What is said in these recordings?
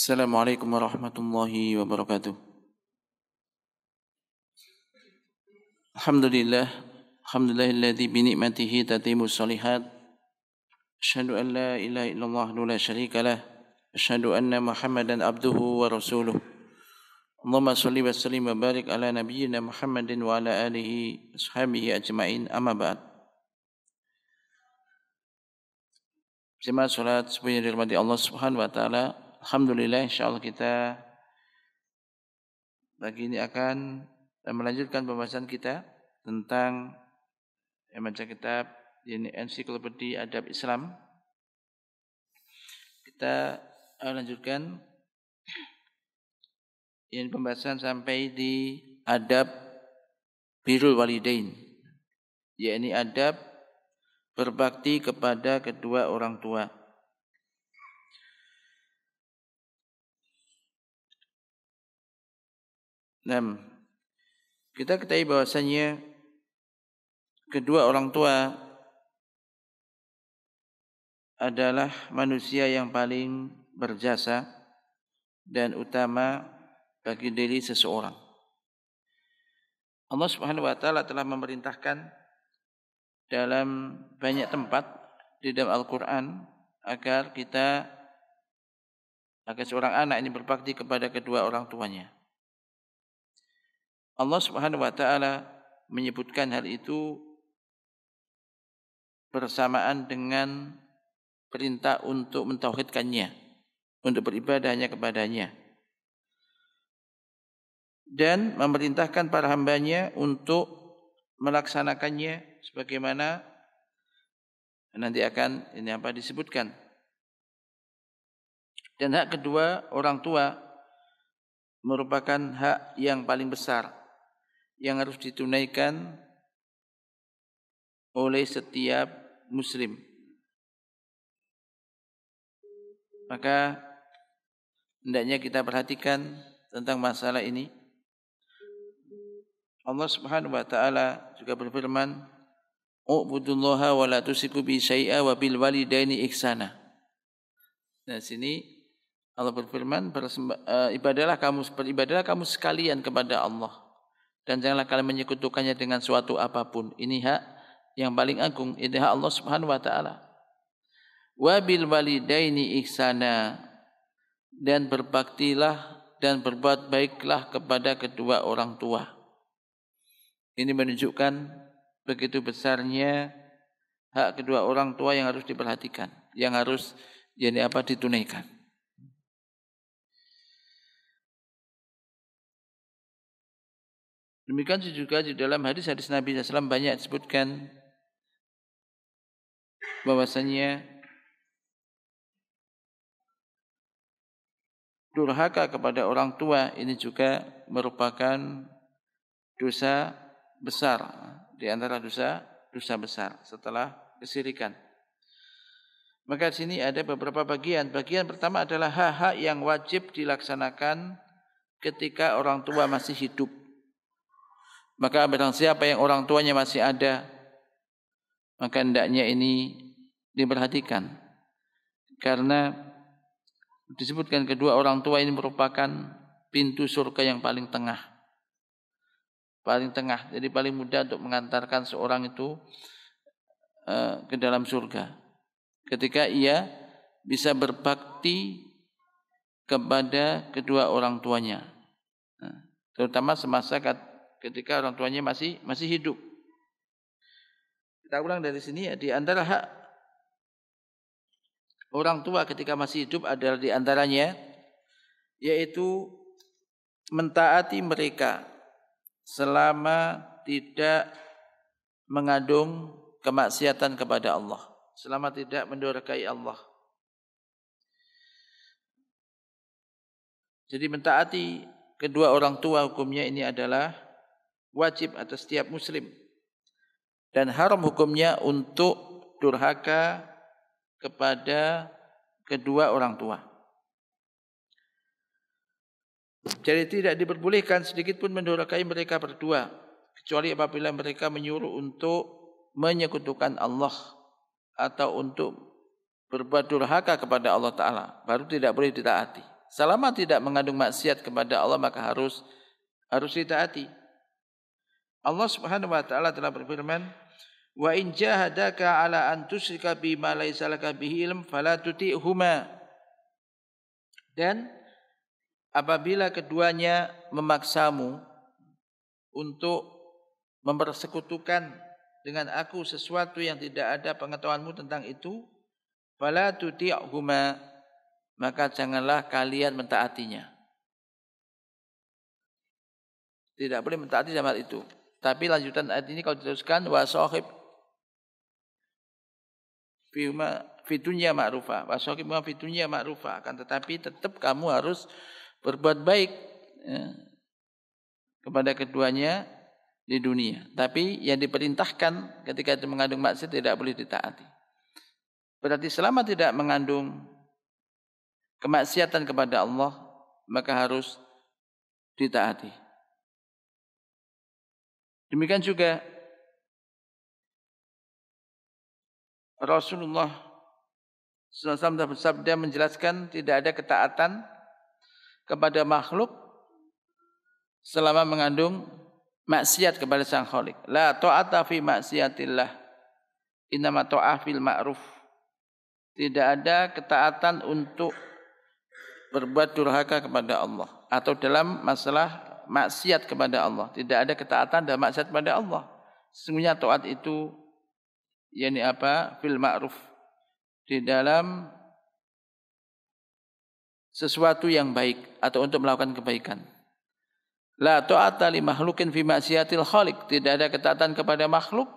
Assalamualaikum warahmatullahi wabarakatuh. Alhamdulillahilladzi bi ni'matihi tatimmus shalihat. Asyhadu an la ilaha illallah la syarika lah. Asyhadu anna Muhammadan abduhu wa rasuluh. Allahumma shalli wa sallim wa barik ala nabiyyina Muhammadin wa ala alihi washabihi ajma'in. Amma ba'd. Jemaah salat subuh yang dirahmati Allah Subhanahu wa taala. Alhamdulillah, insyaallah kita pagi ini akan melanjutkan pembahasan kita tentang membaca kitab ini Ensiklopedia Adab Islam. Kita lanjutkan ini pembahasan sampai di adab birrul walidain, yakni adab berbakti kepada kedua orang tua. Nah, kita ketahui bahwasanya kedua orang tua adalah manusia yang paling berjasa dan utama bagi diri seseorang. Allah Subhanahu wa taala telah memerintahkan dalam banyak tempat di dalam Al-Qur'an agar seorang anak ini berbakti kepada kedua orang tuanya. Allah Subhanahu wa taala menyebutkan hal itu bersamaan dengan perintah untuk mentauhidkannya, untuk beribadah hanya kepadanya, dan memerintahkan para hambanya untuk melaksanakannya sebagaimana nanti akan disebutkan. Dan hak kedua orang tua merupakan hak yang paling besar yang harus ditunaikan oleh setiap muslim. Maka hendaknya kita perhatikan tentang masalah ini. Allah Subhanahu wa taala juga berfirman, "U'budullaha wa la tusyriku bihi syai'a wa bil walidaini ihsana." Nah, sini Allah berfirman, beribadahlah kamu sekalian kepada Allah dan janganlah kalian menyekutukannya dengan suatu apapun. Ini hak yang paling agung, ini hak Allah Subhanahu wa taala. Wa bil walidaini ihsana, dan berbaktilah dan berbuat baiklah kepada kedua orang tua. Ini menunjukkan begitu besarnya hak kedua orang tua yang harus diperhatikan, yang harus ditunaikan. Demikian juga di dalam hadis-hadis Nabi SAW banyak disebutkan bahwasanya durhaka kepada orang tua ini juga merupakan dosa besar, di antara dosa besar setelah kesyirikan. Maka di sini ada beberapa bagian. Bagian pertama adalah hak-hak yang wajib dilaksanakan ketika orang tua masih hidup. Maka barang siapa yang orang tuanya masih ada, maka hendaknya ini diperhatikan. Karena disebutkan kedua orang tua ini merupakan pintu surga yang paling tengah. Jadi paling mudah untuk mengantarkan seorang itu ke dalam surga. Ketika ia bisa berbakti kepada kedua orang tuanya. Terutama semasa ketika orang tuanya masih hidup. Kita ulang dari sini, di antara hak orang tua ketika masih hidup adalah di antaranya yaitu mentaati mereka selama tidak mengandung kemaksiatan kepada Allah, selama tidak mendurhakai Allah. Jadi mentaati kedua orang tua hukumnya ini adalah wajib atas setiap muslim, dan haram hukumnya untuk durhaka kepada kedua orang tua. Jadi tidak diperbolehkan sedikit pun mendurhakai mereka berdua, kecuali apabila mereka menyuruh untuk menyekutukan Allah atau untuk berbuat durhaka kepada Allah Ta'ala, baru tidak boleh ditaati. selama tidak mengandung maksiat kepada Allah maka harus ditaati. Allah Subhanahu wa taala telah berfirman, "Wa in jahadaka 'ala an tusyrika bima laysa laka bihi ilm fala tuti'huma." Dan apabila keduanya memaksamu untuk mempersekutukan dengan aku sesuatu yang tidak ada pengetahuanmu tentang itu, fala tuti'huma, maka janganlah kalian mentaatinya. Tidak boleh mentaati dalam hal itu. Tapi lanjutan ayat ini kalau diteruskan, wa sahib fi dunya ma'rufa, wa sahib fi dunya ma'rufa, akan tetapi tetap kamu harus berbuat baik kepada keduanya di dunia. Tapi yang diperintahkan ketika itu mengandung maksiat tidak boleh ditaati. Berarti selama tidak mengandung kemaksiatan kepada Allah maka harus ditaati. Demikian juga Rasulullah SAW bersabda menjelaskan tidak ada ketaatan kepada makhluk selama mengandung maksiat kepada Sang Khalik. La ta'ata fi maksiatillah, innama ta'ah fil ma'ruf. Tidak ada ketaatan untuk berbuat durhaka kepada Allah atau dalam masalah maksiat kepada Allah. Tidak ada ketaatan dalam maksiat kepada Allah. Sesungguhnya taat itu fil ma'ruf, di dalam sesuatu yang baik atau untuk melakukan kebaikan. La ta'ata li makhlukin fi maksiatil khaliq. Tidak ada ketaatan kepada makhluk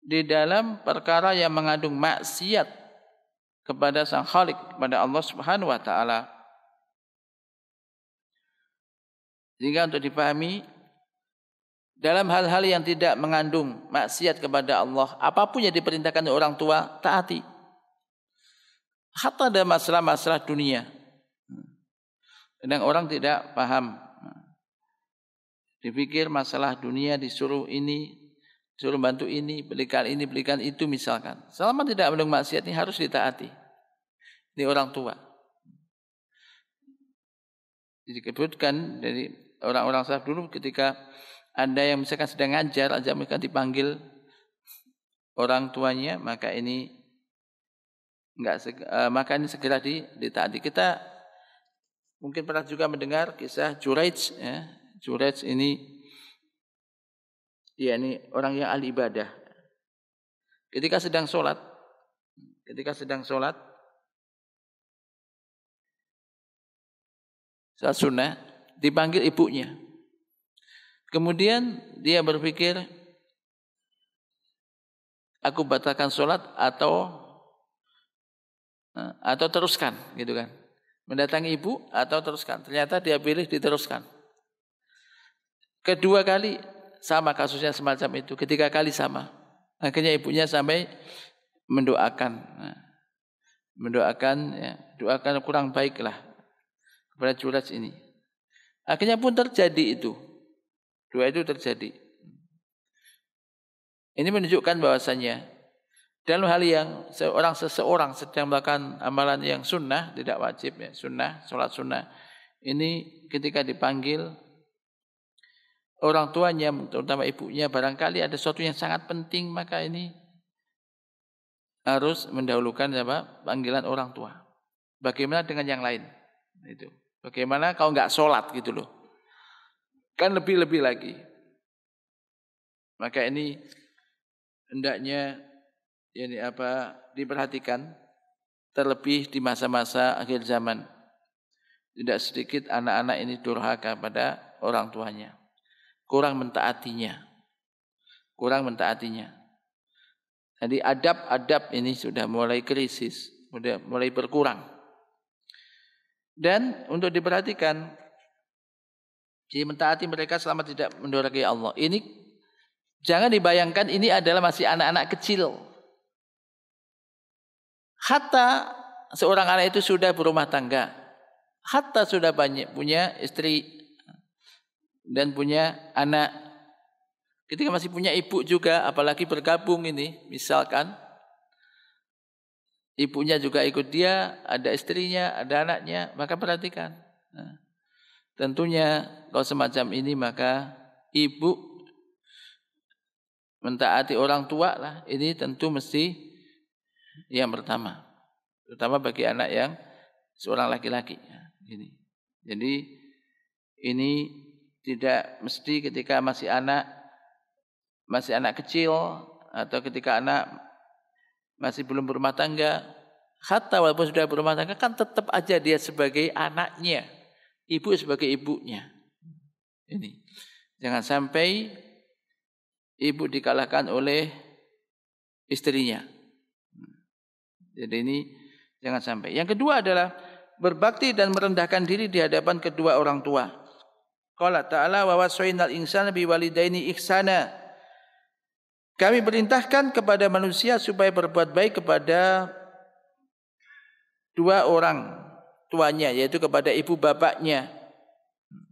di dalam perkara yang mengandung maksiat kepada Sang Khalik, kepada Allah Subhanahu wa taala. Sehingga untuk dipahami, dalam hal-hal yang tidak mengandung maksiat kepada Allah, apapun yang diperintahkan oleh orang tua, taati. Hatta ada masalah-masalah dunia. Kadang orang tidak paham. Dipikir masalah dunia disuruh ini, disuruh bantu ini, belikan itu misalkan. Selama tidak mengandung maksiat ini harus ditaati. Ini orang tua. Disebutkan dari orang-orang salaf dulu ketika ada yang misalkan sedang ngajar aja mereka dipanggil orang tuanya, maka ini segera ditaati. Kita mungkin pernah juga mendengar kisah Juraij, ya. Juraij ini orang yang ahli ibadah. Ketika sedang sholat saat sunnah, dipanggil ibunya. Kemudian dia berpikir, aku batalkan sholat atau teruskan, gitu kan? Mendatangi ibu atau teruskan. Ternyata dia pilih diteruskan. Kedua kali sama kasusnya semacam itu. Ketiga kali sama. Akhirnya ibunya sampai mendoakan, doakan kurang baiklah kepada Juraij ini. Akhirnya pun terjadi itu. Doa itu terjadi. Ini menunjukkan bahwasanya dalam hal yang seseorang sedang melakukan amalan yang sunnah, tidak wajib ya, sunnah, sholat sunnah. Ini ketika dipanggil orang tuanya, terutama ibunya, barangkali ada sesuatu yang sangat penting, maka ini harus mendahulukan panggilan orang tua. Bagaimana dengan yang lain? Itu. Bagaimana kalau nggak sholat gitu loh. Kan lebih-lebih lagi. Maka ini hendaknya diperhatikan, terlebih di masa-masa akhir zaman. Tidak sedikit anak-anak ini durhaka pada orang tuanya. Kurang mentaatinya. Jadi adab-adab ini sudah mulai krisis, sudah mulai berkurang. Dan untuk diperhatikan, jadi mentaati mereka selama tidak mendurhakai Allah. Ini jangan dibayangkan ini adalah masih anak-anak kecil. Hatta seorang anak itu sudah berumah tangga, hatta sudah banyak punya istri dan punya anak. Ketika masih punya ibu juga, apalagi bergabung ini, misalkan ibunya juga ikut dia, ada istrinya, ada anaknya, maka perhatikan. Nah, tentunya kalau semacam ini maka ibu mentaati orang tua lah, ini tentu mesti yang pertama. Terutama bagi anak yang seorang laki-laki. Jadi ini tidak mesti ketika masih anak kecil atau ketika anak masih belum berumah tangga, hatta walaupun sudah berumah tangga kan tetap aja dia sebagai anaknya, ibu sebagai ibunya. Ini jangan sampai ibu dikalahkan oleh istrinya. Jadi ini jangan sampai. Yang kedua adalah berbakti dan merendahkan diri di hadapan kedua orang tua. Qala ta'ala wa wasainal insana biwalidaini ihsana. Kami perintahkan kepada manusia supaya berbuat baik kepada dua orang tuanya, yaitu kepada ibu bapaknya.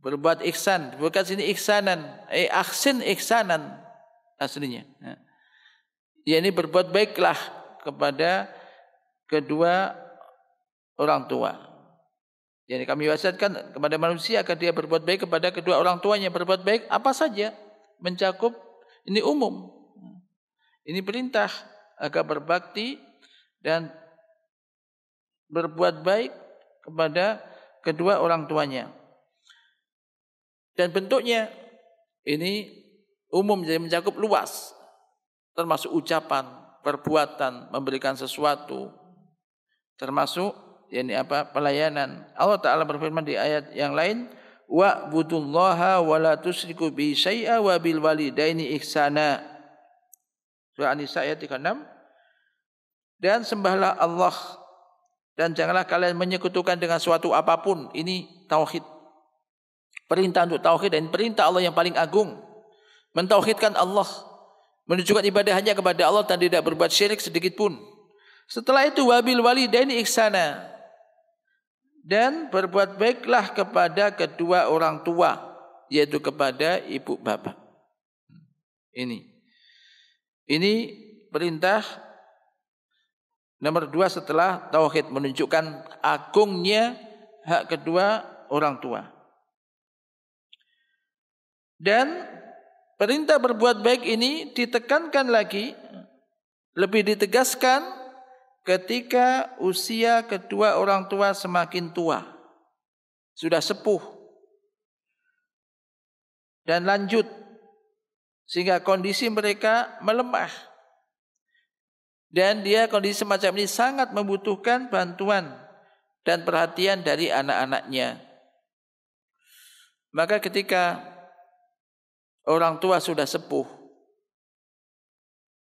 Berbuat ihsan, bukan sini ihsanan, ahsin ihsanan aslinya. Ya, ini berbuat baiklah kepada kedua orang tua. Jadi kami wasiatkan kepada manusia agar dia berbuat baik kepada kedua orang tuanya. Berbuat baik apa saja, mencakup ini umum. Ini perintah agar berbakti dan berbuat baik kepada kedua orang tuanya. Dan bentuknya ini umum, jadi mencakup luas, termasuk ucapan, perbuatan, memberikan sesuatu, termasuk yakni pelayanan. Allah Ta'ala berfirman di ayat yang lain, wa'budullaha wa la tusyriku bi syai'a wa bil walidaini ihsana. Surah An-Nisa ayat 36. Dan sembahlah Allah dan janganlah kalian menyekutukan dengan suatu apapun. Ini tauhid. Perintah untuk tauhid dan perintah Allah yang paling agung. Mentauhidkan Allah, menunjukkan ibadah hanya kepada Allah dan tidak berbuat syirik sedikit pun. Setelah itu wabil walidaini ihsana. Dan berbuat baiklah kepada kedua orang tua, yaitu kepada ibu bapak. Ini perintah nomor 2 setelah tauhid, menunjukkan agungnya hak kedua orang tua. Dan perintah berbuat baik ini ditekankan lagi, lebih ditegaskan ketika usia kedua orang tua semakin tua, sudah sepuh dan lanjut, sehingga kondisi mereka melemah. Dan dia kondisi semacam ini sangat membutuhkan bantuan dan perhatian dari anak-anaknya. Maka ketika orang tua sudah sepuh,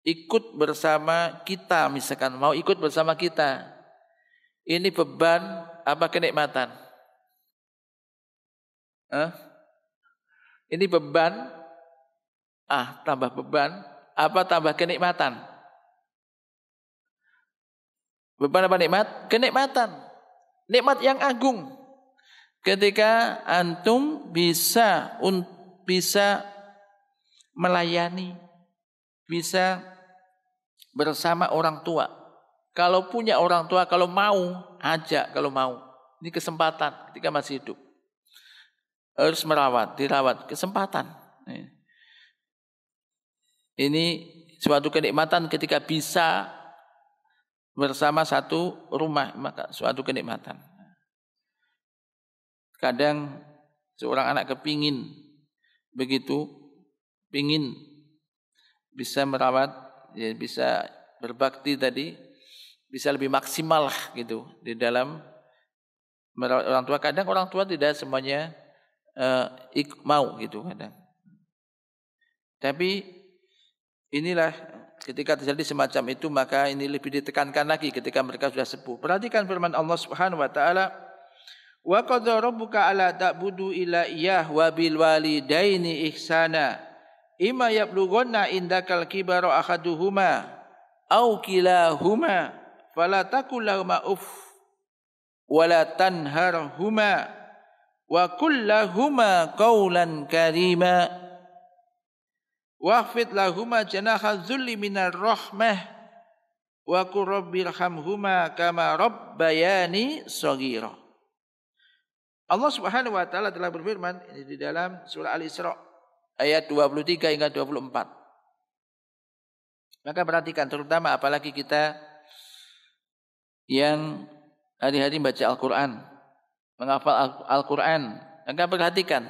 ikut bersama kita, misalkan mau ikut bersama kita, ini beban apa kenikmatan? Ini beban, tambah beban, apa tambah kenikmatan? Beban apa nikmat? Kenikmatan. Nikmat yang agung. Ketika antum bisa melayani, bisa bersama orang tua. Kalau punya orang tua, kalau mau, ajak kalau mau. Ini kesempatan ketika masih hidup. Harus dirawat, kesempatan. Ini suatu kenikmatan ketika bisa bersama satu rumah, maka suatu kenikmatan. Kadang seorang anak kepingin begitu, pingin bisa merawat, ya bisa berbakti tadi, bisa lebih maksimal lah gitu di dalam merawat orang tua. Kadang orang tua tidak semuanya mau gitu kadang. Tapi inilah ketika terjadi semacam itu, maka ini lebih ditekankan lagi ketika mereka sudah sepuh. Perhatikan firman Allah Subhanahu wa taala, wa qadara rabbuka alla ta'budu illa iyyah wa bil walidaini ihsana imma yablughanna indakal kibara ahaduhuma aw kilahuma fala taqul lahumā uff wa la tanharhuma wa qul lahumā qawlan karīmā wahfid lahumā janāha dzulli minar rahmah wa qur rabbirhamhuma kama rabbayani shaghira. Allah Subhanahu wa taala telah berfirman ini di dalam surah Al-Isra ayat 23 hingga 24. Maka perhatikan terutama apalagi kita yang hari-hari baca Al-Qur'an, menghafal Al-Qur'an, maka perhatikan.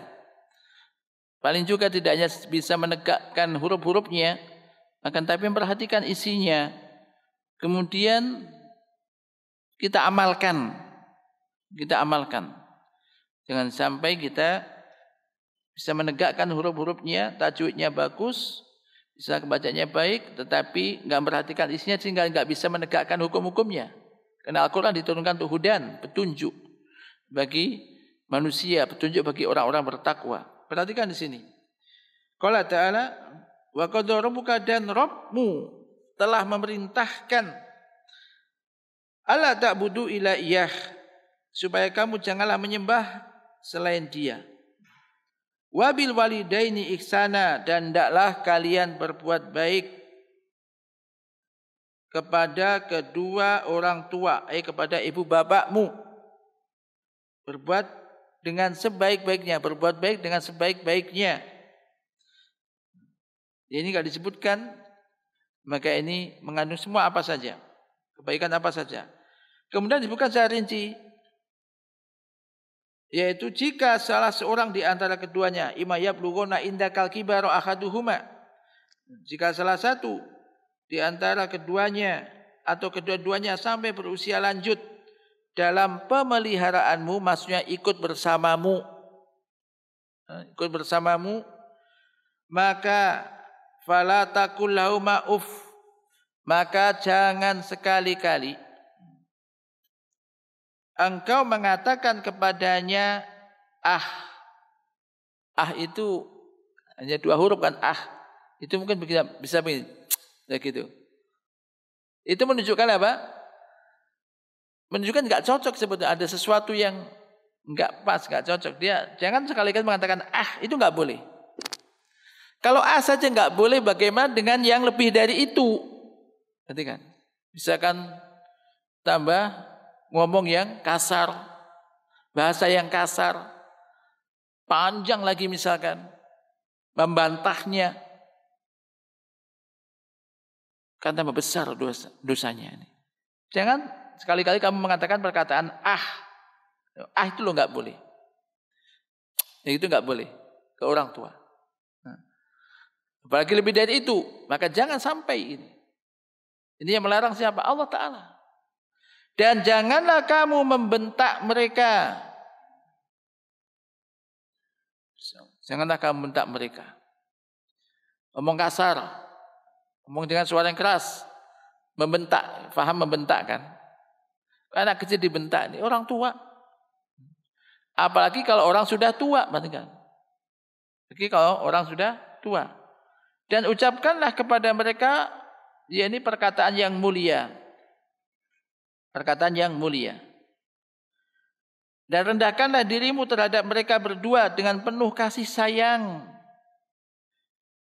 Paling juga tidak hanya bisa menegakkan huruf-hurufnya, akan tapi memperhatikan isinya. Kemudian kita amalkan. Jangan sampai kita bisa menegakkan huruf-hurufnya, tajwidnya bagus, bisa bacanya baik, tetapi enggak memperhatikan isinya sehingga enggak bisa menegakkan hukum-hukumnya. Karena Al-Quran diturunkan untuk hudan, petunjuk bagi manusia, petunjuk bagi orang-orang bertakwa. Perhatikan di sini. Qala ta'ala, wa qadha rabbuka, dan Rabbmu telah memerintahkan alla ta'budu illa iyyah, supaya kamu janganlah menyembah selain Dia. Wabil walidaini ihsana, dan hendaklah kalian berbuat baik kepada kedua orang tua, kepada ibu bapakmu. Berbuat dengan sebaik-baiknya, berbuat baik dengan sebaik-baiknya. Ini kalau disebutkan, maka ini mengandung semua apa saja, kebaikan apa saja. Kemudian disebutkan secara rinci, yaitu jika salah seorang di antara keduanya imma yablughuna indakal kibara ahaduhuma, jika salah satu di antara keduanya atau kedua-duanya sampai berusia lanjut dalam pemeliharaanmu, maksudnya ikut bersamamu, maka fala taqul lahuma uff, maka jangan sekali-kali engkau mengatakan kepadanya ah. Ah itu hanya 2 huruf kan, ah. Itu mungkin bisa begini, gitu. Itu menunjukkan apa? Menunjukkan enggak cocok sebetulnya, ada sesuatu yang enggak pas, enggak cocok. Dia jangan sekali-kali mengatakan ah, itu enggak boleh. Kalau ah saja enggak boleh, bagaimana dengan yang lebih dari itu? Perhatikan. Misalkan tambah ngomong yang kasar, bahasa yang kasar, panjang lagi misalkan, membantahnya, kan tambah besar dosanya ini. Jangan sekali-kali kamu mengatakan perkataan ah itu lo nggak boleh. Ya itu nggak boleh ke orang tua. Apalagi lebih dari itu, maka jangan sampai ini. Ini yang melarang siapa? Allah Ta'ala. Dan janganlah kamu membentak mereka. Janganlah kamu membentak mereka. Ngomong kasar, ngomong dengan suara yang keras, membentak, faham membentak kan? Anak kecil dibentak ini orang tua. Apalagi kalau orang sudah tua, perhatikan. Apalagi kalau orang sudah tua. Dan ucapkanlah kepada mereka, ya ini perkataan yang mulia. Perkataan yang mulia. Dan rendahkanlah dirimu terhadap mereka berdua dengan penuh kasih sayang.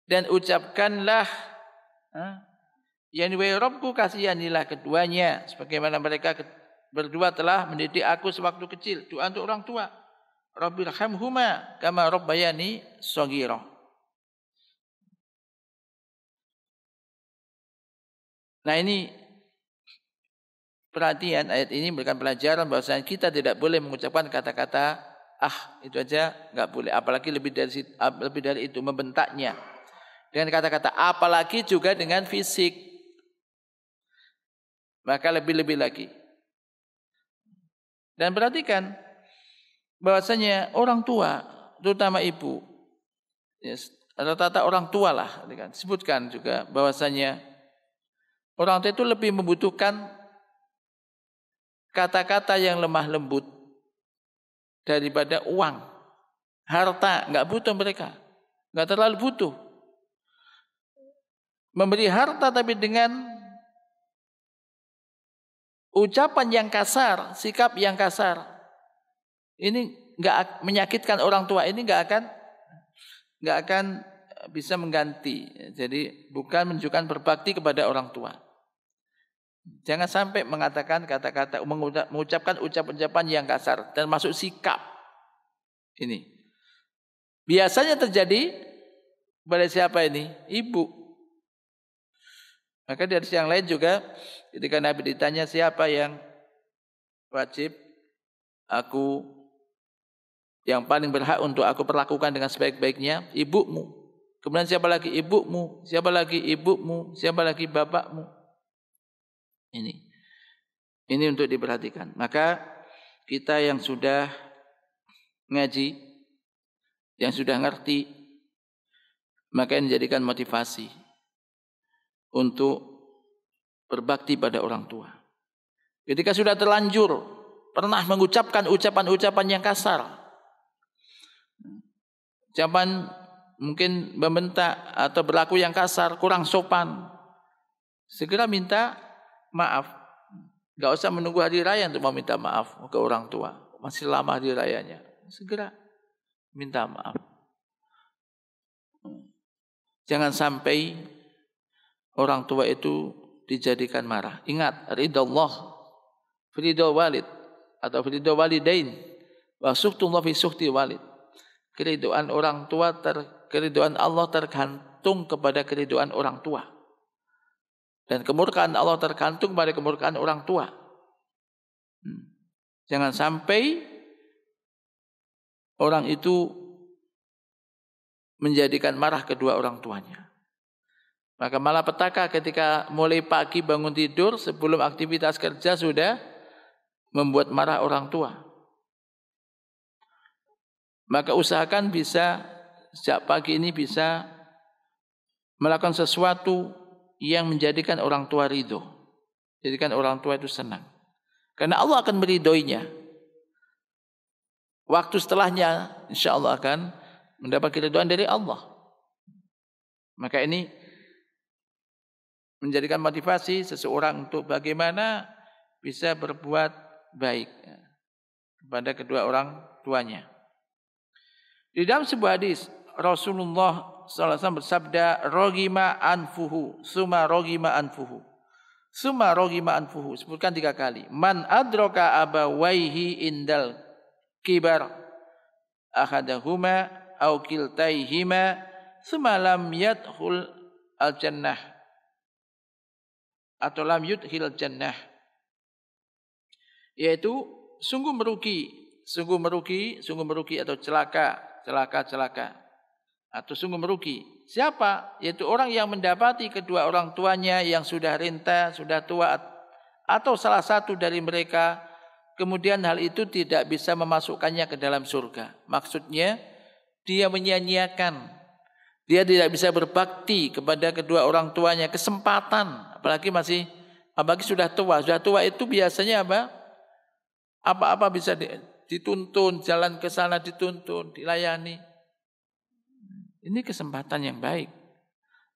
Dan ucapkanlah, yani wahai Rabbku, kasihanilah keduanya, sebagaimana mereka berdua telah mendidik aku sewaktu kecil. Doa untuk orang tua. Rabbirhamhuma kama rabbayani shaghira. Nah ini perhatian, ayat ini memberikan pelajaran bahwasanya kita tidak boleh mengucapkan kata-kata ah, itu aja enggak boleh, apalagi lebih dari itu membentaknya dengan kata-kata, apalagi juga dengan fisik, maka lebih-lebih lagi. Dan perhatikan bahwasanya orang tua, terutama ibu, atau tata orang tua lah, sebutkan juga bahwasanya orang tua itu lebih membutuhkan kata-kata yang lemah lembut daripada uang, harta. Enggak butuh mereka, enggak terlalu butuh memberi harta, tapi dengan ucapan yang kasar, sikap yang kasar, ini enggak menyakitkan orang tua, ini enggak akan bisa mengganti. Jadi bukan menunjukkan berbakti kepada orang tua. Jangan sampai mengatakan kata-kata, mengucapkan ucapan-ucapan yang kasar, dan masuk sikap. Ini biasanya terjadi pada siapa ini? Ibu. Maka dari yang lain juga, ketika Nabi ditanya siapa yang wajib yang paling berhak untuk aku perlakukan dengan sebaik-baiknya, ibumu. Kemudian siapa lagi? Ibumu. Siapa lagi? Ibumu. Siapa lagi? Bapakmu. Ini untuk diperhatikan. Maka kita yang sudah ngaji, yang sudah ngerti, maka ini dijadikan motivasi untuk berbakti pada orang tua. Ketika sudah terlanjur pernah mengucapkan ucapan-ucapan yang kasar, ucapan mungkin membentak atau berlaku yang kasar, kurang sopan, segera minta maaf. Gak usah menunggu hari raya untuk meminta maaf ke orang tua. Masih lama hari rayanya. Segera minta maaf. Jangan sampai orang tua itu dijadikan marah. Ingat, ridha Allah, ridha walid atau ridha walidain, wa suhtullah fi suhti walid. Keridhaan orang tua, keridhaan Allah tergantung kepada keridhaan orang tua. Dan kemurkaan Allah tergantung pada kemurkaan orang tua. Jangan sampai orang itu menjadikan marah kedua orang tuanya. Maka malapetaka ketika mulai pagi bangun tidur sebelum aktivitas kerja sudah membuat marah orang tua. Maka usahakan bisa sejak pagi ini bisa melakukan sesuatu yang menjadikan orang tua ridho. Jadikan orang tua itu senang. Karena Allah akan meridhoinya. Waktu setelahnya insya Allah akan mendapat keridhaan dari Allah. Maka ini menjadikan motivasi seseorang untuk bagaimana bisa berbuat baik kepada kedua orang tuanya. Di dalam sebuah hadis Rasulullah SAW bersabda, "Rogima anfuhu, summa rogima anfuhu, summa rogima anfuhu." Sebutkan 3 kali. Man adroka abawaihi indal kibar ahadahuma au kiltaihima summa lam yadkhul al-jannah atau lam yudkhil jannah. Yaitu sungguh merugi atau celaka atau sungguh merugi. Siapa? Yaitu orang yang mendapati kedua orang tuanya yang sudah renta, sudah tua, atau salah satu dari mereka, kemudian hal itu tidak bisa memasukkannya ke dalam surga. Maksudnya dia menyia-nyiakan, dia tidak bisa berbakti kepada kedua orang tuanya, kesempatan, apalagi sudah tua. Sudah tua itu biasanya apa bisa dituntun, jalan ke sana dituntun, dilayani. Ini kesempatan yang baik.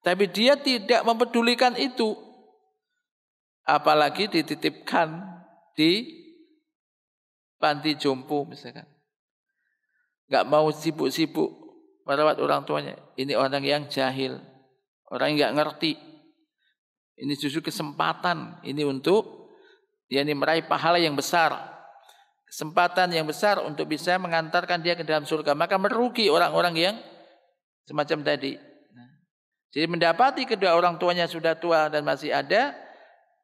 Tapi dia tidak mempedulikan itu. Apalagi dititipkan di panti jompo misalkan. Gak mau sibuk-sibuk merawat orang tuanya. Ini orang yang jahil. Orang yang gak ngerti. Ini justru kesempatan. Ini untuk meraih pahala yang besar. Kesempatan yang besar untuk bisa mengantarkan dia ke dalam surga. Maka merugi orang-orang yang semacam tadi. Jadi mendapati kedua orang tuanya sudah tua dan masih ada,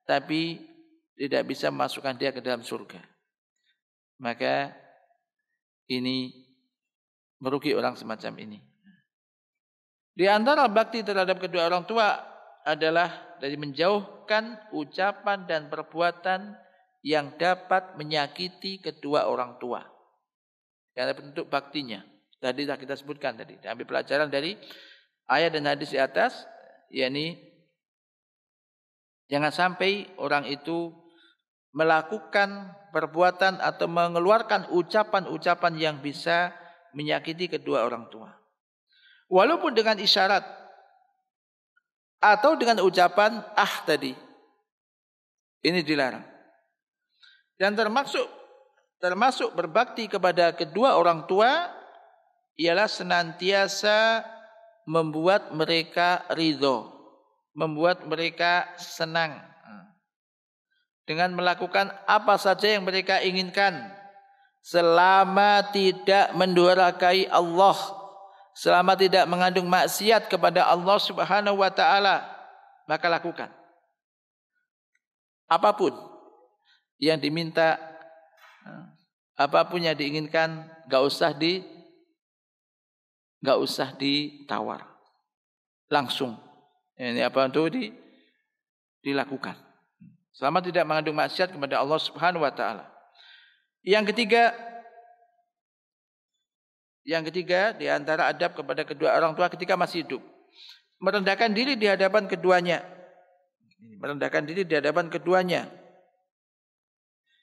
tapi tidak bisa memasukkan dia ke dalam surga. Maka ini merugi orang semacam ini. Di antara bakti terhadap kedua orang tua adalah dari menjauhkan ucapan dan perbuatan yang dapat menyakiti kedua orang tua. Karena bentuk baktinya. Tadi kita sebutkan tadi. Ambil pelajaran dari ayat dan hadis di atas. Yakni jangan sampai orang itu melakukan perbuatan atau mengeluarkan ucapan-ucapan yang bisa menyakiti kedua orang tua. Walaupun dengan isyarat. Atau dengan ucapan tadi. Ini dilarang. Dan termasuk berbakti kepada kedua orang tua ialah senantiasa membuat mereka ridho, membuat mereka senang. dengan melakukan apa saja yang mereka inginkan selama tidak mendurhakai Allah, selama tidak mengandung maksiat kepada Allah Subhanahu wa taala, maka lakukan apapun yang diminta, apapun yang diinginkan, enggak usah ditawar, langsung ini apa itu dilakukan selama tidak mengandung maksiat kepada Allah Subhanahu wa taala. Yang ketiga di antara adab kepada kedua orang tua ketika masih hidup, merendahkan diri di hadapan keduanya. Merendahkan diri di hadapan keduanya.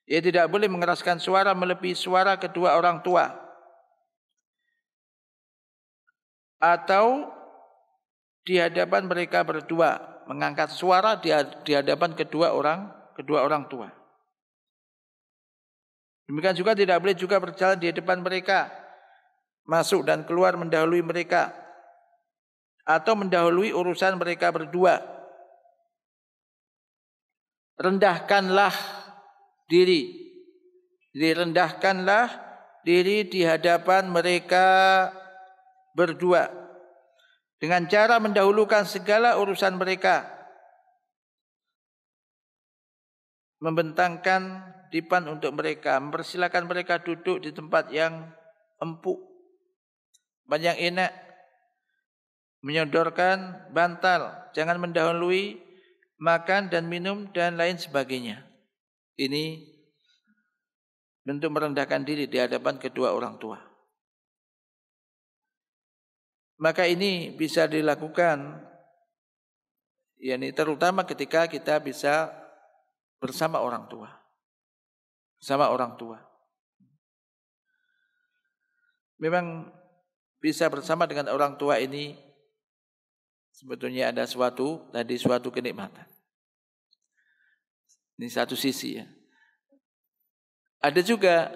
Ia tidak boleh mengeraskan suara melebihi suara kedua orang tua, atau di hadapan mereka berdua, mengangkat suara di hadapan kedua orang tua. Demikian juga tidak boleh juga berjalan di depan mereka, masuk dan keluar mendahului mereka, atau mendahului urusan mereka berdua. Rendahkanlah diri. Direndahkanlah diri di hadapan mereka berdua dengan cara mendahulukan segala urusan mereka, membentangkan dipan untuk mereka, mempersilakan mereka duduk di tempat yang empuk, tempat yang enak, menyodorkan bantal, jangan mendahului makan dan minum dan lain sebagainya. Ini bentuk merendahkan diri di hadapan kedua orang tua. Maka ini bisa dilakukan, yakni terutama ketika kita bisa bersama orang tua. Bersama orang tua. Memang bisa bersama dengan orang tua ini sebetulnya ada suatu kenikmatan. Ini satu sisi ya. Ada juga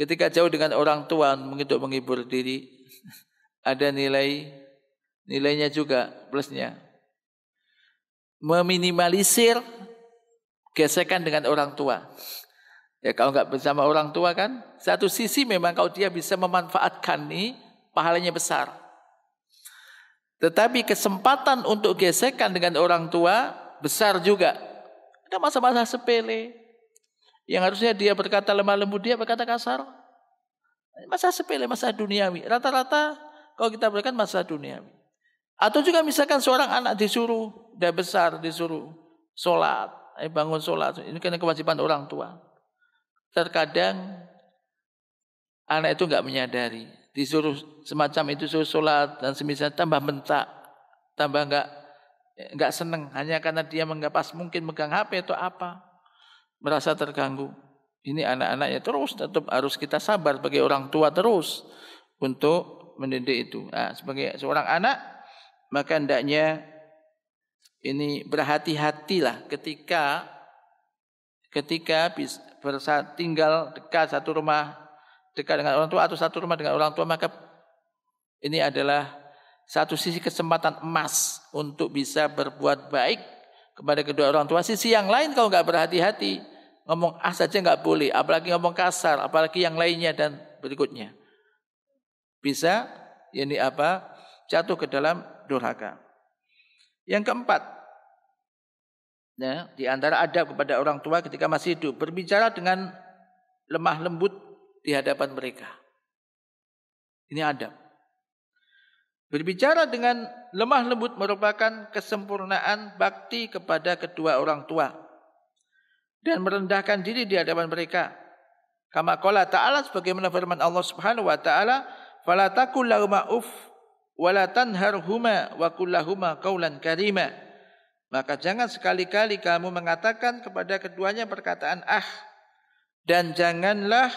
ketika jauh dengan orang tua untuk menghibur diri, ada nilainya juga plusnya. Meminimalisir gesekan dengan orang tua. Ya kalau enggak bersama orang tua kan, satu sisi memang kalau dia bisa memanfaatkan nih, pahalanya besar. Tetapi kesempatan untuk gesekan dengan orang tua besar juga. Ada masa-masa sepele yang harusnya dia berkata lemah lembut, dia berkata kasar. Masa sepele, masa duniawi. Rata-rata kalau kita berikan masa duniawi. Atau juga misalkan seorang anak disuruh, udah besar disuruh sholat, bangun sholat. Ini kan kewajiban orang tua. Terkadang anak itu enggak menyadari. Disuruh semacam itu, suruh sholat dan semisal tambah bentak, tambah enggak senang hanya karena dia pas mungkin megang HP atau apa, merasa terganggu. Ini anak-anaknya terus tetap harus kita sabar sebagai orang tua terus untuk mendidik itu. Nah, sebagai seorang anak maka hendaknya ini berhati-hatilah ketika tinggal dekat satu rumah dekat dengan orang tua atau satu rumah dengan orang tua, maka ini adalah satu sisi kesempatan emas untuk bisa berbuat baik kepada kedua orang tua. Sisi yang lain kalau enggak berhati-hati, ngomong saja enggak boleh, apalagi ngomong kasar, apalagi yang lainnya dan berikutnya. Bisa jatuh ke dalam durhaka. Yang keempat, di antara adab kepada orang tua ketika masih hidup, berbicara dengan lemah lembut di hadapan mereka. Ini adab. Berbicara dengan lemah lembut merupakan kesempurnaan bakti kepada kedua orang tua dan merendahkan diri di hadapan mereka. Kama qala ta'ala, sebagaimana firman Allah Subhanahu wa taala, fala taqul lahuma uff wa la tanharhuma wa qul lahuma qaulan karima. Maka jangan sekali-kali kamu mengatakan kepada keduanya perkataan dan janganlah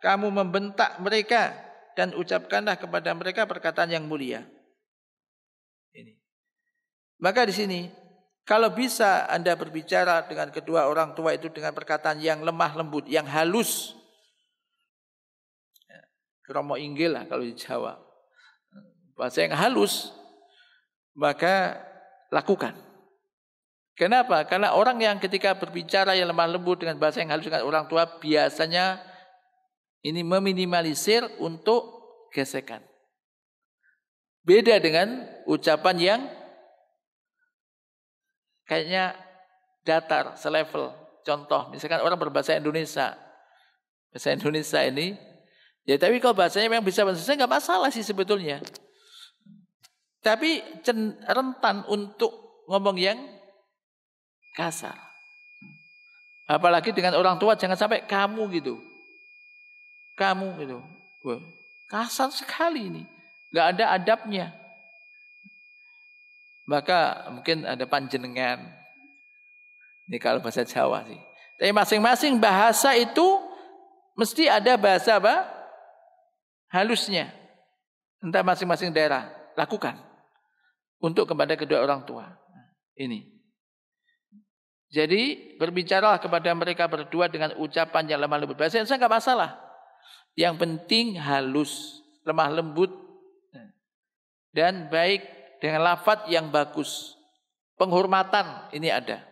kamu membentak mereka dan ucapkanlah kepada mereka perkataan yang mulia. Ini. Maka di sini kalau bisa Anda berbicara dengan kedua orang tua itu dengan perkataan yang lemah lembut, yang halus. Kromo inggil lah kalau di Jawa. Bahasa yang halus, maka lakukan. Kenapa? Karena orang yang ketika berbicara yang lemah lembut dengan bahasa yang halus dengan orang tua biasanya ini meminimalisir untuk gesekan. Beda dengan ucapan yang kayaknya datar, selevel. Contoh, misalkan orang berbahasa Indonesia. Bahasa Indonesia ini, ya tapi kalau bahasanya memang bisa bahasa Indonesia nggak masalah sih sebetulnya. Tapi rentan untuk ngomong yang kasar. Apalagi dengan orang tua jangan sampai kamu gitu. Kamu gitu. Wah, kasar sekali ini. Nggak ada adabnya. Maka mungkin ada panjenengan. Ini kalau bahasa Jawa sih. Tapi masing-masing bahasa itu mesti ada bahasa apa? Halusnya. Entah masing-masing daerah. Lakukan. Untuk kepada kedua orang tua. Ini. Jadi berbicaralah kepada mereka berdua dengan ucapan yang lemah lembut. Bahasa Indonesia enggak masalah. Yang penting halus, lemah lembut dan baik dengan lafaz yang bagus. Penghormatan ini ada.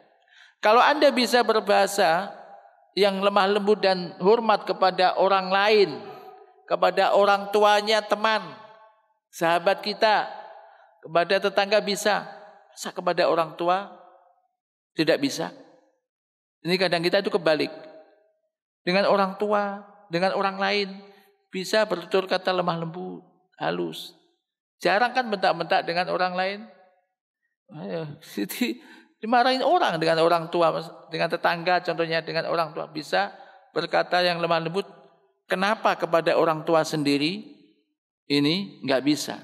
Kalau Anda bisa berbahasa yang lemah lembut dan hormat kepada orang lain, kepada orang tuanya teman, sahabat kita, kepada tetangga bisa, masa kepada orang tua tidak bisa. Ini kadang kita itu kebalik. Dengan orang tua, dengan orang lain bisa bertutur kata lemah lembut, halus. Jarang kan bentak-bentak dengan orang lain. Dimarahin orang dengan orang tua, dengan tetangga contohnya dengan orang tua. Bisa berkata yang lemah lembut. Kenapa kepada orang tua sendiri ini enggak bisa?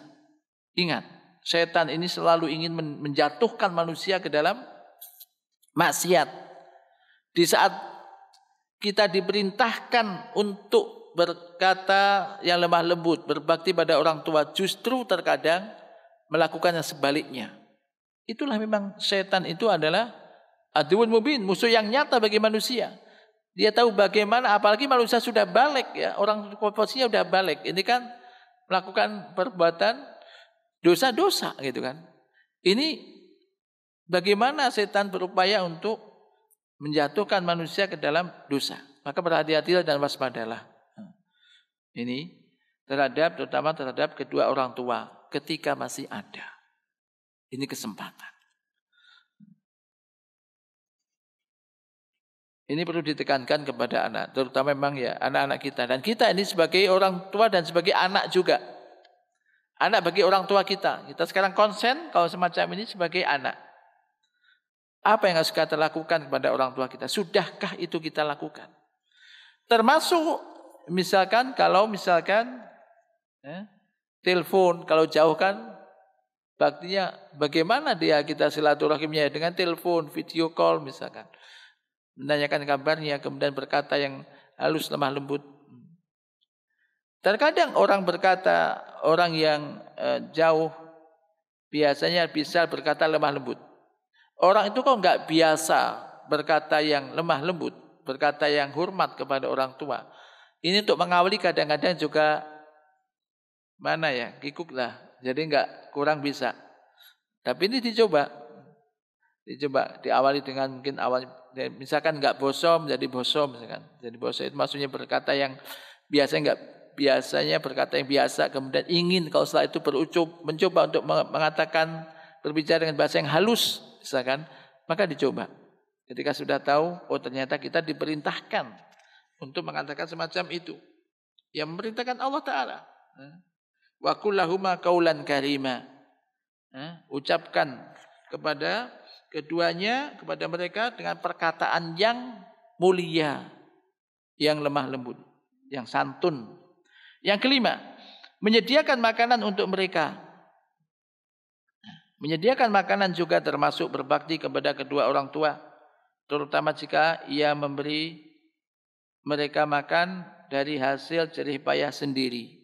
Ingat, setan ini selalu ingin menjatuhkan manusia ke dalam maksiat. Di saat kita diperintahkan untuk berkata yang lemah lembut, berbakti pada orang tua, justru terkadang melakukan yang sebaliknya. Itulah memang setan itu adalah aduun mubin, musuh yang nyata bagi manusia. Dia tahu bagaimana, apalagi manusia sudah balik ya, orang posisinya sudah balik. Ini kan melakukan perbuatan dosa-dosa gitu kan. Ini bagaimana setan berupaya untuk menjatuhkan manusia ke dalam dosa. Maka berhati-hatilah dan waspadalah. Ini terutama terhadap kedua orang tua ketika masih ada. Ini kesempatan. Ini perlu ditekankan kepada anak, terutama memang ya anak-anak kita. Dan kita ini sebagai orang tua dan sebagai anak juga. Anak bagi orang tua kita. Kita sekarang konsen kalau semacam ini sebagai anak. Apa yang harus kita lakukan kepada orang tua kita? Sudahkah itu kita lakukan? Termasuk misalkan telepon kalau jauh kan baktinya bagaimana dia kita silaturahimnya dengan telepon, video call misalkan. Menanyakan kabarnya kemudian berkata yang halus lemah lembut. Terkadang orang berkata, orang yang jauh biasanya bisa berkata lemah lembut. Orang itu kok enggak biasa berkata yang lemah lembut, berkata yang hormat kepada orang tua. Ini untuk mengawali kadang-kadang juga kikuk lah. Jadi enggak kurang bisa. Tapi ini dicoba diawali dengan mungkin misalkan enggak bosom menjadi bosom misalkan. Jadi bosom itu maksudnya berkata yang biasanya berkata yang biasa kemudian ingin kalau setelah itu mencoba untuk mengatakan berbicara dengan bahasa yang halus misalkan, maka dicoba. Ketika sudah tahu, ternyata kita diperintahkan untuk mengatakan semacam itu. Yang memerintahkan Allah Ta'ala. Wa kullahuma qaulan karima. Ucapkan kepada keduanya, kepada mereka dengan perkataan yang mulia, yang lemah lembut, yang santun. Yang kelima, menyediakan makanan untuk mereka. Menyediakan makanan juga termasuk berbakti kepada kedua orang tua, terutama jika ia memberi mereka makan dari hasil jerih payah sendiri.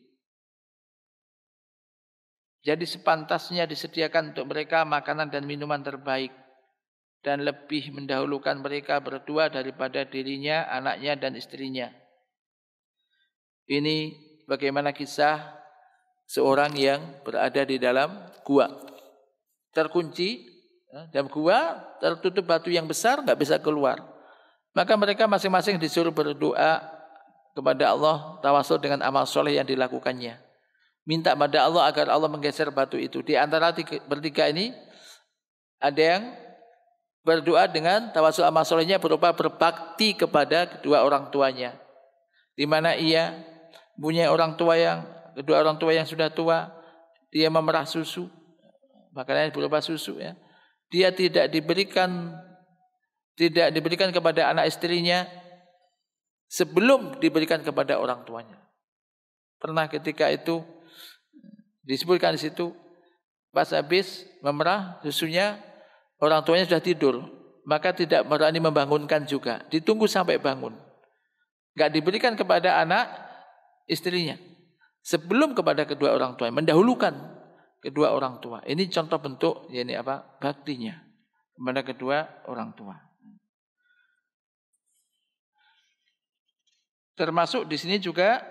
Jadi sepantasnya disediakan untuk mereka makanan dan minuman terbaik dan lebih mendahulukan mereka berdua daripada dirinya, anaknya dan istrinya. Ini bagaimana kisah seorang yang berada di dalam gua. Terkunci Dalam gua tertutup batu yang besar, nggak bisa keluar. Maka mereka masing-masing disuruh berdoa kepada Allah, tawasul dengan amal soleh yang dilakukannya. Minta pada Allah agar Allah menggeser batu itu. Di antara bertiga ini, ada yang berdoa dengan tawasul amal solehnya berupa berbakti kepada kedua orang tuanya. Di mana ia punya kedua orang tua yang sudah tua, dia memerah susu, makanannya berupa susu ya. Dia tidak diberikan kepada anak istrinya sebelum diberikan kepada orang tuanya. Pernah ketika itu disebutkan di situ, pas habis memerah susunya, orang tuanya sudah tidur, maka tidak berani membangunkan juga, ditunggu sampai bangun. Enggak diberikan kepada anak istrinya sebelum kepada kedua orang tua, mendahulukan kedua orang tua. Ini contoh bentuk baktinya kepada kedua orang tua. Termasuk di sini juga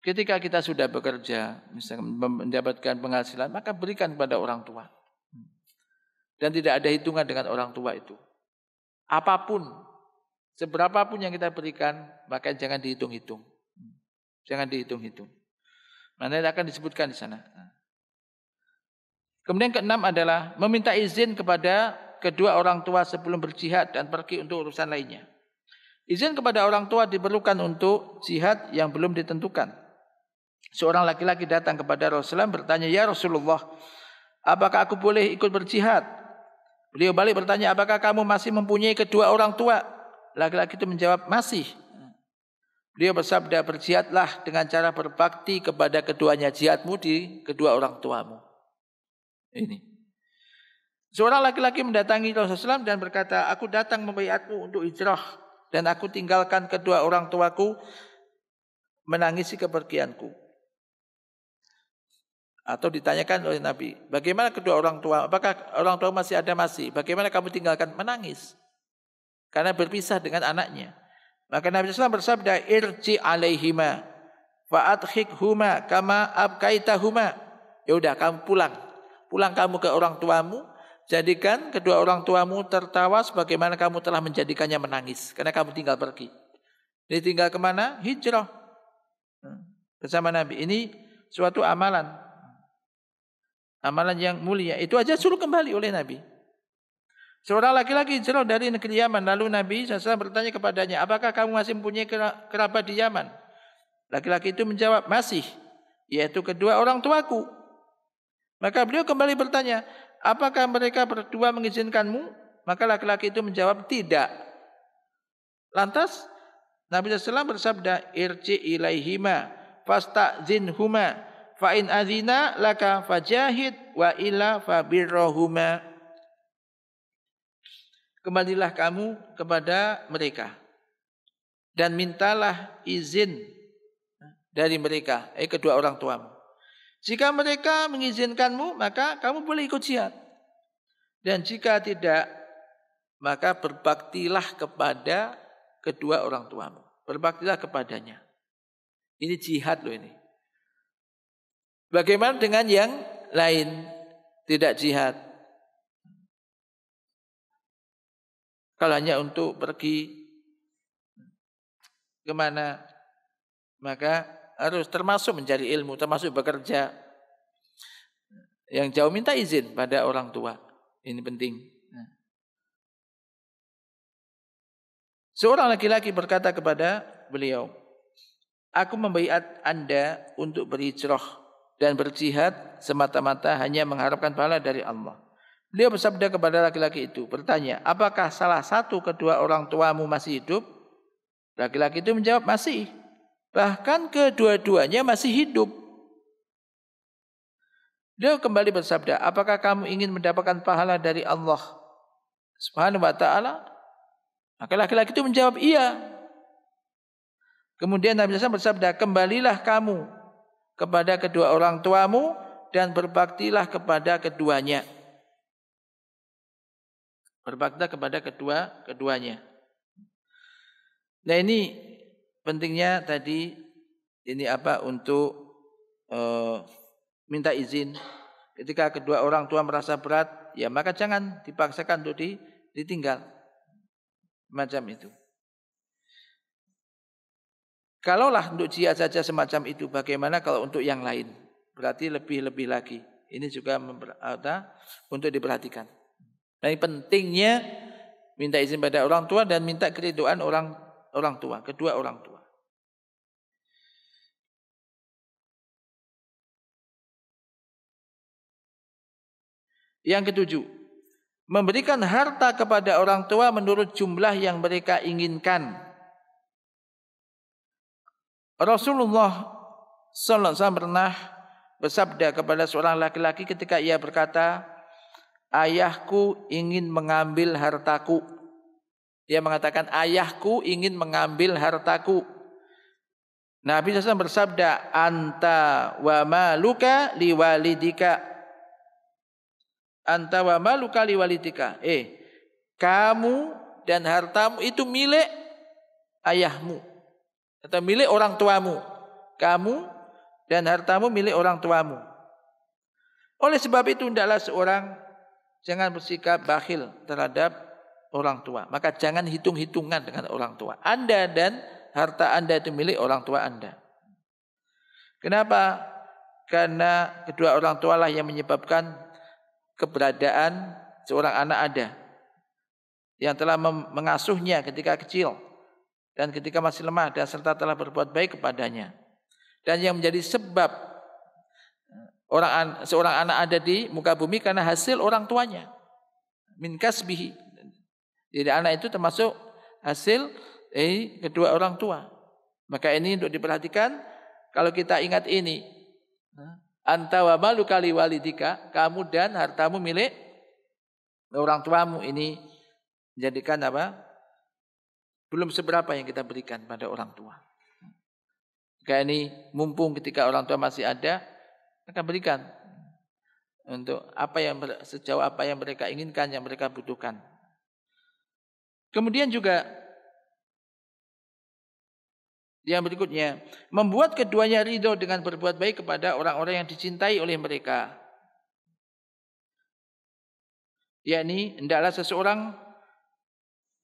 ketika kita sudah bekerja, misalnya mendapatkan penghasilan, maka berikan kepada orang tua. Dan tidak ada hitungan dengan orang tua itu. Apapun, seberapapun yang kita berikan, maka jangan dihitung-hitung. Jangan dihitung-hitung. Nanti akan disebutkan di sana. Kemudian keenam adalah meminta izin kepada kedua orang tua sebelum berjihad dan pergi untuk urusan lainnya. Izin kepada orang tua diperlukan untuk jihad yang belum ditentukan. Seorang laki-laki datang kepada Rasulullah bertanya, "Ya Rasulullah, apakah aku boleh ikut berjihad?" Beliau balik bertanya, "Apakah kamu masih mempunyai kedua orang tua?" Laki-laki itu menjawab, "Masih." Beliau bersabda, "Berjihadlah dengan cara berbakti kepada keduanya, jihadmu di kedua orang tuamu." Ini. Seorang laki-laki mendatangi Rasulullah SAW dan berkata, "Aku datang membaiatmu untuk hijrah dan aku tinggalkan kedua orang tuaku menangisi kepergianku." Atau ditanyakan oleh Nabi, "Bagaimana kedua orang tua? Apakah orang tua masih ada?" "Masih." "Bagaimana kamu tinggalkan?" "Menangis." Karena berpisah dengan anaknya. Maka Nabi SAW bersabda, "Irji alaihima fa'adhikhuma kama abkaitahuma." Ya udah, kamu pulang kamu ke orang tuamu, jadikan kedua orang tuamu tertawa sebagaimana kamu telah menjadikannya menangis karena kamu tinggal pergi. Ini tinggal kemana? Hijrah bersama Nabi. Ini suatu amalan yang mulia. Itu aja suruh kembali oleh Nabi. Seorang laki-laki hijrah dari negeri Yaman. Lalu Nabi SAW bertanya kepadanya, "Apakah kamu masih mempunyai kerabat di Yaman?" Laki-laki itu menjawab, "Masih, yaitu kedua orang tuaku." Maka beliau kembali bertanya, "Apakah mereka berdua mengizinkanmu?" Maka laki-laki itu menjawab, "Tidak." Lantas Nabi SAW bersabda, "Irji ilaihima fasta'zinhuma fa in adzina laka fajahid wa illa fabirrohuma." Kembalilah kamu kepada mereka dan mintalah izin dari mereka, kedua orang tuamu. Jika mereka mengizinkanmu, maka kamu boleh ikut jihad. Dan jika tidak, maka berbaktilah kepada kedua orang tuamu. Berbaktilah kepadanya. Ini jihad loh ini. Bagaimana dengan yang lain tidak jihad? Kalau hanya untuk pergi kemana, maka harus termasuk mencari ilmu, termasuk bekerja. Yang jauh minta izin pada orang tua. Ini penting. Seorang laki-laki berkata kepada beliau, "Aku membaiat Anda untuk berhijrah dan berjihad semata-mata hanya mengharapkan pahala dari Allah." Beliau bersabda kepada laki-laki itu, bertanya, "Apakah salah satu kedua orang tuamu masih hidup?" Laki-laki itu menjawab, "Masih. Bahkan kedua-duanya masih hidup." Beliau kembali bersabda, "Apakah kamu ingin mendapatkan pahala dari Allah Subhanahu wa ta'ala?" Maka laki-laki itu menjawab, "Iya." Kemudian Nabi SAW bersabda, "Kembalilah kamu kepada kedua orang tuamu dan berbaktilah kepada keduanya." Berbaktilah kepada keduanya. Nah ini pentingnya tadi ini untuk minta izin ketika kedua orang tua merasa berat, ya maka jangan dipaksakan untuk ditinggal. Macam itu. Kalaulah untuk jihad saja semacam itu, bagaimana kalau untuk yang lain? Berarti lebih-lebih lagi. Ini juga untuk diperhatikan. Nah, ini pentingnya minta izin pada orang tua dan minta keridhaan orang tua, kedua orang tua. Yang ketujuh, memberikan harta kepada orang tua menurut jumlah yang mereka inginkan. Rasulullah sallallahu alaihi wasallam pernah bersabda kepada seorang laki-laki ketika ia berkata, "Ayahku ingin mengambil hartaku." Dia mengatakan, "Ayahku ingin mengambil hartaku." Nabi SAW bersabda, "Anta wa maluka liwalidika." Anta wa maluka liwalidika. Kamu dan hartamu itu milik ayahmu atau milik orang tuamu. Kamu dan hartamu milik orang tuamu. Oleh sebab itu hendaklah seorang jangan bersikap bakhil terhadap orang tua. Maka jangan hitung-hitungan dengan orang tua. Anda dan harta Anda itu milik orang tua Anda. Kenapa? Karena kedua orang tua lah yang menyebabkan keberadaan seorang anak ada. Yang telah mengasuhnya ketika kecil dan ketika masih lemah dan serta telah berbuat baik kepadanya. Dan yang menjadi sebab seorang anak ada di muka bumi karena hasil orang tuanya. Min kasbihi. Jadi anak itu termasuk hasil kedua orang tua. Maka ini untuk diperhatikan. Kalau kita ingat ini, anta wa maluka liwalidika, kamu dan hartamu milik orang tuamu. Ini menjadikan apa? Belum seberapa yang kita berikan pada orang tua. Maka ini mumpung ketika orang tua masih ada, maka berikan untuk sejauh apa yang mereka inginkan, yang mereka butuhkan. Kemudian juga yang berikutnya, membuat keduanya ridho dengan berbuat baik kepada orang-orang yang dicintai oleh mereka. Yakni hendaklah seseorang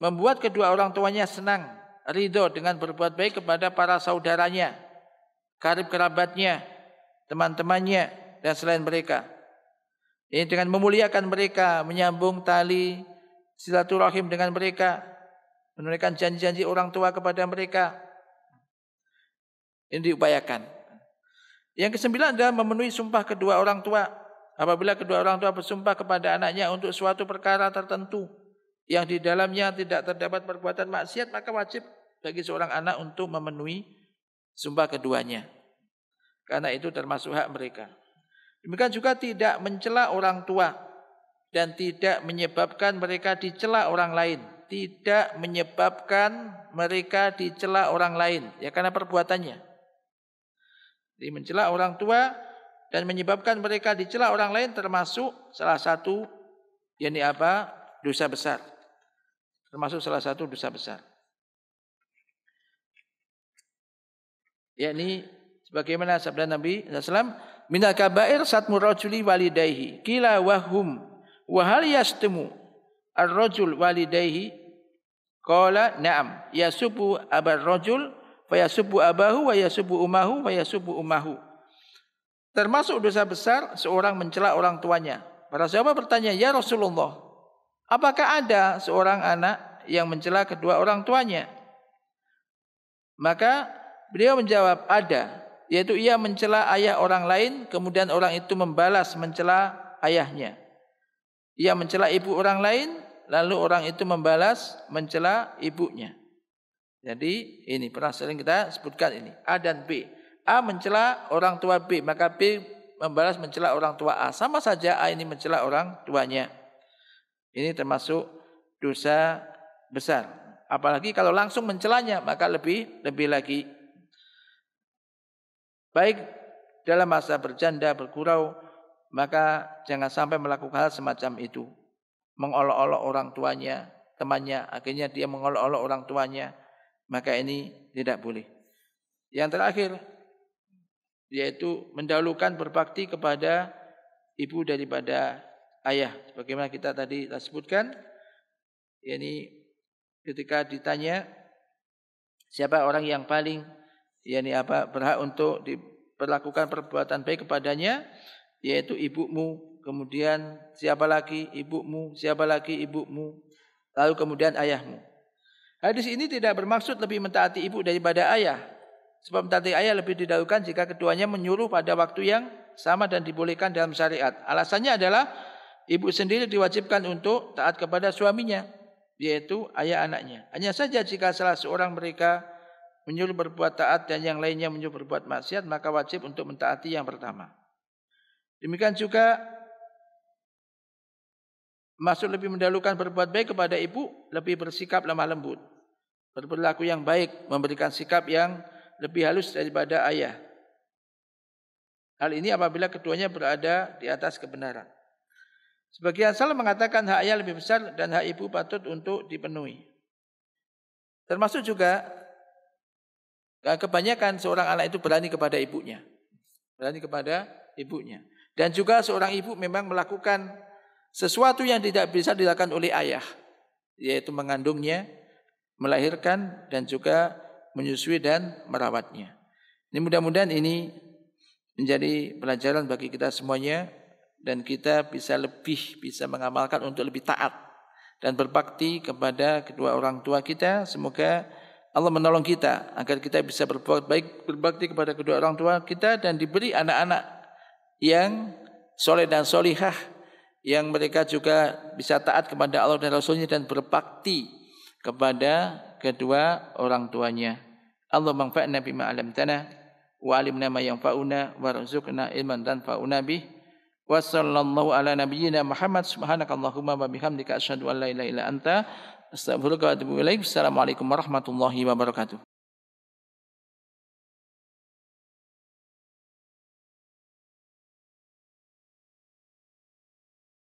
membuat kedua orang tuanya senang, ridho dengan berbuat baik kepada para saudaranya, karib kerabatnya, teman-temannya dan selain mereka. Ini dengan memuliakan mereka, menyambung tali silaturahim dengan mereka, menunaikan janji-janji orang tua kepada mereka. Ini diupayakan. Yang kesembilan adalah memenuhi sumpah kedua orang tua. Apabila kedua orang tua bersumpah kepada anaknya untuk suatu perkara tertentu yang di dalamnya tidak terdapat perbuatan maksiat, maka wajib bagi seorang anak untuk memenuhi sumpah keduanya. Karena itu termasuk hak mereka. Demikian juga tidak mencela orang tua dan tidak menyebabkan mereka dicela orang lain. Tidak menyebabkan mereka dicela orang lain. Ya karena perbuatannya. Jadi mencela orang tua dan menyebabkan mereka dicela orang lain termasuk salah satu yakni apa? Dosa besar. Termasuk salah satu dosa besar. Yakni sebagaimana sabda Nabi SAW, minal kabair satmu rajuli walidayhi qila wahum wa hal yastamu ar-rajul walidayhi qala na'am yasubu abar rajul fa yasubu abahu wa yasubu umahu wa yasubu umahu. Termasuk dosa besar seorang mencela orang tuanya. Para sahabat bertanya, "Ya Rasulullah, apakah ada seorang anak yang mencela kedua orang tuanya?" Maka beliau menjawab, "Ada. Yaitu ia mencela ayah orang lain, kemudian orang itu membalas mencela ayahnya. Ia mencela ibu orang lain, lalu orang itu membalas mencela ibunya." Jadi ini pernah sering kita sebutkan ini. A dan B. A mencela orang tua B, maka B membalas mencela orang tua A. Sama saja A ini mencela orang tuanya. Ini termasuk dosa besar. Apalagi kalau langsung mencelanya, maka lebih lagi. Baik dalam masa berjanda, bergurau, maka jangan sampai melakukan hal semacam itu. Mengolok-olok orang tuanya, temannya, akhirnya dia mengolok-olok orang tuanya. Maka ini tidak boleh. Yang terakhir, yaitu mendahulukan berbakti kepada ibu daripada ayah. Sebagaimana kita tadi sebutkan, yakni ketika ditanya siapa orang yang paling berhak untuk diperlakukan perbuatan baik kepadanya, yaitu ibumu, kemudian siapa lagi ibumu, siapa lagi ibumu, lalu kemudian ayahmu. Hadis ini tidak bermaksud lebih mentaati ibu daripada ayah. Sebab mentaati ayah lebih didahulukan jika keduanya menyuruh pada waktu yang sama dan dibolehkan dalam syariat. Alasannya adalah ibu sendiri diwajibkan untuk taat kepada suaminya, yaitu ayah anaknya. Hanya saja jika salah seorang mereka menyuruh berbuat taat dan yang lainnya menyuruh berbuat maksiat, maka wajib untuk mentaati yang pertama. Demikian juga maksud lebih mendahulukan berbuat baik kepada ibu, lebih bersikap lemah lembut, berperilaku yang baik, memberikan sikap yang lebih halus daripada ayah. Hal ini apabila keduanya berada di atas kebenaran. Sebagian salaf mengatakan hak ayah lebih besar dan hak ibu patut untuk dipenuhi. Termasuk juga kebanyakan seorang anak itu berani kepada ibunya. Berani kepada ibunya. Dan juga seorang ibu memang melakukan sesuatu yang tidak bisa dilakukan oleh ayah, yaitu mengandungnya, melahirkan dan juga menyusui dan merawatnya. Ini mudah-mudahan ini menjadi pelajaran bagi kita semuanya dan kita bisa mengamalkan untuk lebih taat dan berbakti kepada kedua orang tua kita. Semoga Allah menolong kita agar kita bisa berbuat baik, berbakti kepada kedua orang tua kita dan diberi anak-anak yang soleh dan solihah, yang mereka juga bisa taat kepada Allah dan Rasulnya dan berbakti kepada kedua orang tuanya. Allah manfa'na bima 'allamtana wa 'allimna ma yanfa'una warzuqna ilman tanfa'una bih. Wa sallallahu ala nabiyyina Muhammad subhanakallahumma wa bihamdika asyhadu an la ilaha illa anta astaghfiruka wa atubu ilaik. Assalamualaikum warahmatullahi wabarakatuh.